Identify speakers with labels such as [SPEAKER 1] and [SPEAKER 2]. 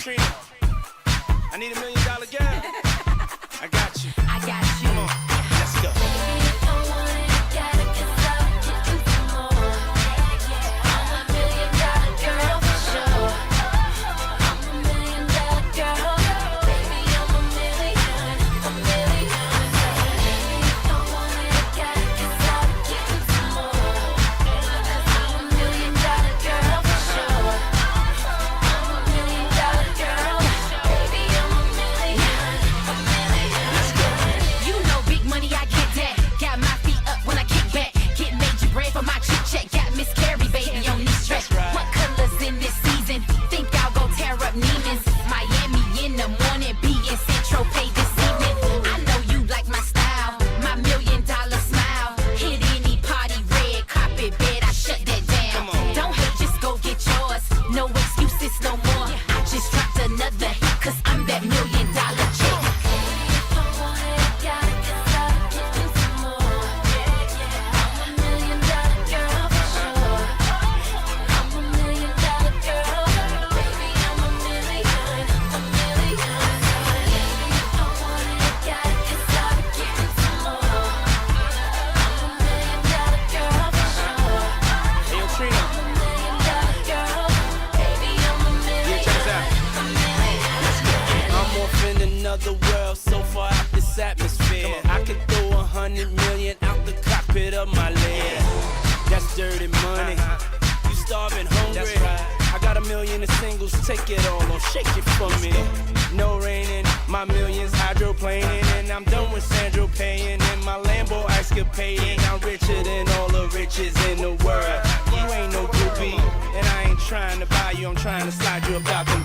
[SPEAKER 1] Trina, I need $1 million girl. I got you.
[SPEAKER 2] I got you.
[SPEAKER 1] Come on, let's go.
[SPEAKER 2] If I want it, gotta kiss up, get you some more. I'm $1 million girl for sure. I'm $1 million girl. Baby, I'm $1 million. Baby, if I want it, gotta kiss up, get you some more. I'm $1 million girl for sure.
[SPEAKER 1] The world so far out this atmosphere. I could throw 100 million out the cockpit of my land. That's dirty money. You starving hungry. That's right. I got $1 million in singles. Take it all on, shake it for me. No raining, my millions hydroplaning, and I'm done with Sandro paying. And my Lambo escapading. I'm richer than all the riches in the world. You ain't no groupie, and I ain't trying to buy you. I'm trying to slide you about them